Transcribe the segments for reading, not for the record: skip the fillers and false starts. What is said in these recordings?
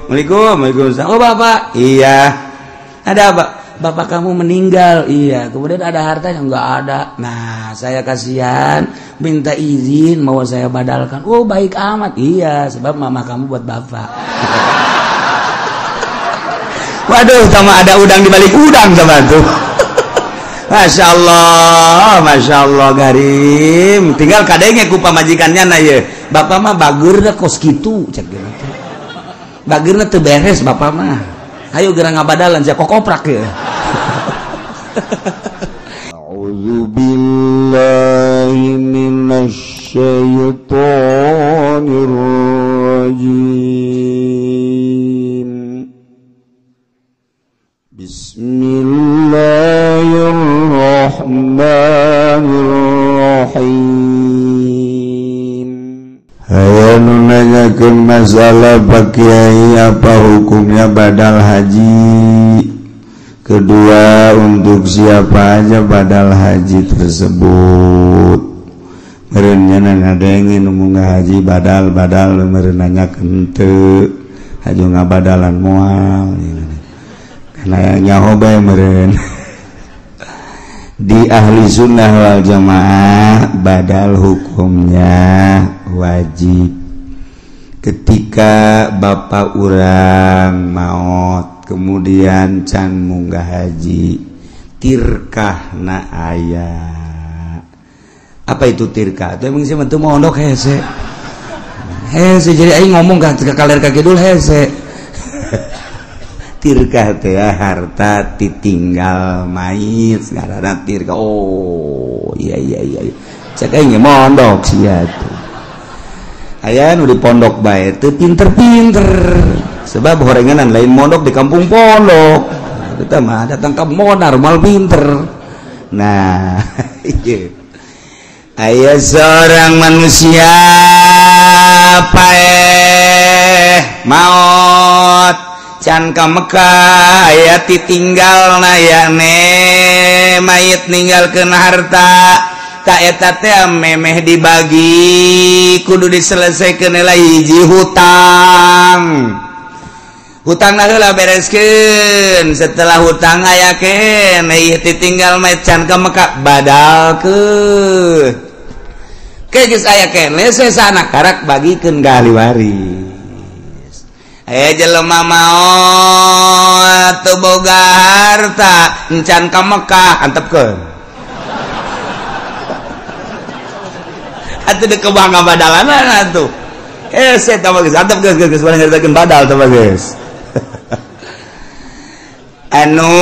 Waalaikumsalam. Oh bapak, iya. Ada apa? Bapak kamu meninggal. Iya. Kemudian ada hartanya? Enggak ada. Nah, saya kasihan, minta izin mau saya badalkan. Oh baik amat. Iya, sebab mama kamu buat bapak. Waduh, sama ada udang di balik udang sama tuh. Masya Allah garim. Tinggal kadangnya ku pamajikannya na ye. Bapak mah bagurna kos gitu cek gitu. Bagurna teu beres bapak mah. Ayo geura ngabadalan sia kokoprak ye. A'udzu billahi minasy syaithanir rajim. Bismillahirrahmanirrahim. Hayang nanyakeun masalah Pak Kiai apa hukumnya badal haji. Kedua, untuk siapa aja badal haji tersebut. Meureunnya ada yang ingin haji badal meureun nanyakeun teu. Haji ngabadalan moal. Karena nyaho bae meureun. Di ahli sunnah wal jamaah badal hukumnya wajib ketika bapak urang maot kemudian can munggah haji tirkahna aya. Apa itu tirkah? Itu emang sih mentu mondok hese jadi aing ngomong ka kaler ka kidul hese. Tirkah teh harta ditinggal mayit ngaranna tirkah. Oh iya cek aing mondok sia tuh aya nu di pondok bae teu pinter-pinter sebab horenganan lain mondok di kampung pondok kita mah datang ke modar mal pinter. Nah aya seorang manusia maot can ka Mekah aya ditinggal nayane mayit ninggalkeun harta ka eta teh memeh dibagi kudu diselesaikeun heula hiji hutang heula bereskeun setelah hutang aya keneh ditinggal mayit can ka Mekah badalkeun geus aya keneh sesana karak bagikeun ka ahli waris. Jelema maot teu boga harta encan ka Mekah antepkeun. Atuh deuk bangga badalan atuh. Hese tah geus antep geus bareng ngaritakeun badal tah geus. Anu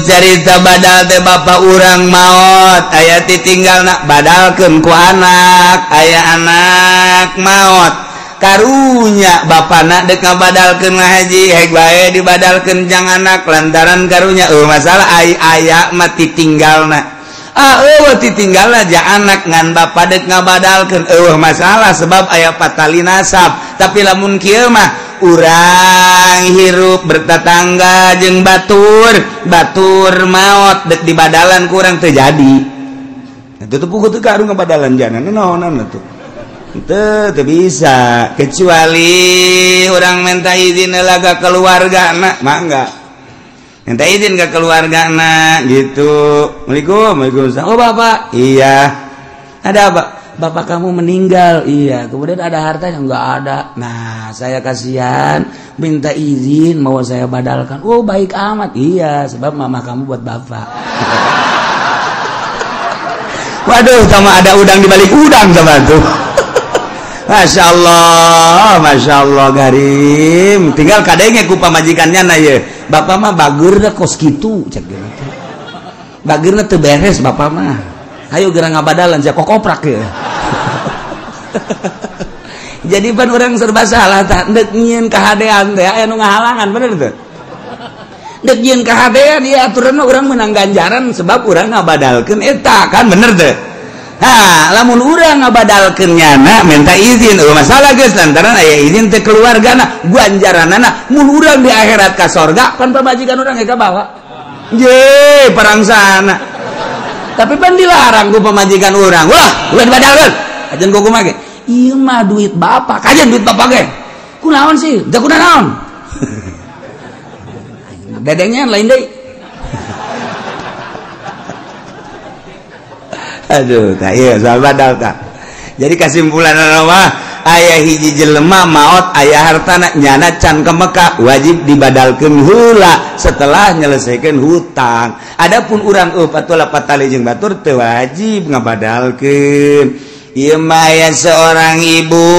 carita badal teh bapak urang maot aya ditinggalna badalkeun ku anak, aya anak maot karunya bapana dek ngabadalkeun haji hek bae dibadalkeun jang anak lantaran karunya masalah aya mati tinggalna ditinggalna ja anak ngan bapa dek ngabadalkeun masalah sebab aya patali nasab. Tapi lamun kieu mah urang hirup bertetangga jeung batur maot dek dibadalan ku urang teu jadi. Itu teh puguh teu karu ngabadalan jana naonan atuh. Itu bisa kecuali orang minta izin laga keluarga nak mangga minta izin ke keluarga nak gitu. Waalaikumsalam. Oh bapak, iya. Ada apa? Bapak kamu meninggal. Iya. Kemudian ada hartanya? Enggak ada. Nah, saya kasihan, minta izin mau saya badalkan. Oh baik amat. Iya, sebab mama kamu buat bapak. Waduh, sama ada udang di balik udang sama tuh. Masya Allah garim. Tinggal kadangnya ku pamajikannya na ye. Bapak mah bagurna kos gitu cek gitu. Bagurna teu beres bapak mah. Ayo geura ngabadalan sia kokoprak ye. Jadi pan urang serba salah tah deuk nyieun kahadean teh aya nu ngahalangan bener teu? Deuk nyieun kahadean ieu aturanna urang meunang ganjaran sebab urang ngabadalkeun eta kan bener teu? Nah, lamun urang ngabadalkeun nyana minta izin masalah geus lantaran aya izin teh keluargana ganjaranana mun urang di akhirat ka sorga pan pamajikan urang ka bawa ye perang sana. Tapi pan dilarang ku pamajikan urang ulah dibadalkeun ajeun kumaha ge ieu mah duit bapak kajen duit bapak ge kunaon sih da kunaon dedengnya lain deui aduh tah ieu soal badal tah jadi kesimpulan mah aya hiji jelema maot aya hartana nyana can ka Mekah wajib dibadalkeun heula setelah nyelesaikan hutang. Adapun urang patulah patali jeung batur teu wajib ngabadalkeun. Ieu mah aya seorang ibu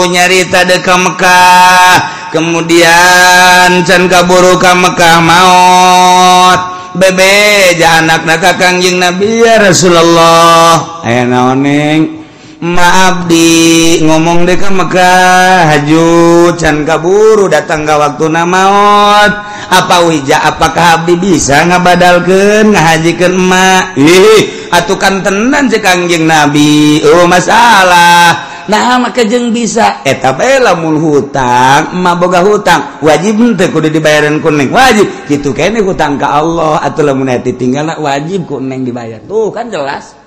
nyarita deuk ka Mekah kemudian can kaburu ka Mekah maot bebeja anakna ka Kangjeng Nabi ya Rasulullah aya naon neng maaf di ngomong deh ke Mekah haju can kaburu datang ke waktu maut apa wija apakah abdi bisa ngabadalkeun ngahajikeun emak atukan tenan cek Kangjeng Nabi masalah nah maka jeung bisa eta bae lamun hutang emak boga hutang wajib teu kudu dibayareun ku neng wajib kitu kene hutang ka Allah atuh lamun aya ditinggalna wajib ku neng dibayar tuh kan jelas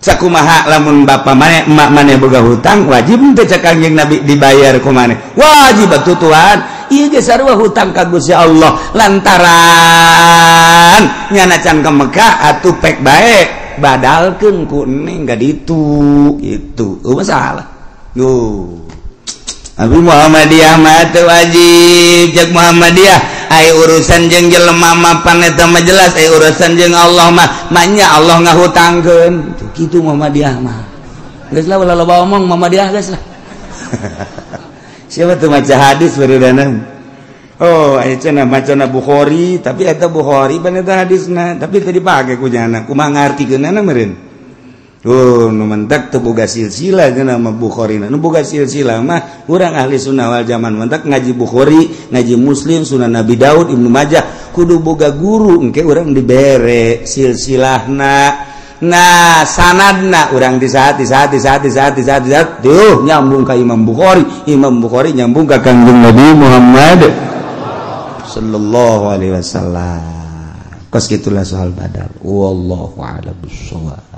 sakumaha lamun bapa maneh emak maneh boga hutang wajib teu cek Kangjeng Nabi dibayar ku maneh wajib atuh Tuhan ieu ge sarua hutang ka Gusti Allah lantaran nyana can ka Mekah atuh pek bae badalkeun ku neng ka ditu itu masalah Abi Muhammadiyah mah teu wajib cek Muhammadiyah ai urusan jeung jelema mapan eta mah jelas ai urusan jeung Allah mah manya Allah ngahutangkeun kitu Muhammadiyah mah geus lah loba omong Muhammadiyah geus lah siapa tuh maca hadis barudanan oh aya cenah macana Bukhari tapi eta Bukhari pan eta hadisna tapi teu dipake ku jana kumaha ngartikeunana meureun nu mentak teu boga silsilah cenah mah Bukhari nu boga silsilah mah urang ahli sunnah wal jamaah mentak ngaji Bukhari ngaji Muslim Sunan Nabi Daud Ibnu Majah kudu boga guru engke urang dibere silsilahna nah sanadna urang disahat tuh nyambung ka Imam Bukhari nyambung ka Kangjeng Nabi Muhammad sallallahu alaihi wasallam kos gitulah soal badal wallahu a'lam bissawab.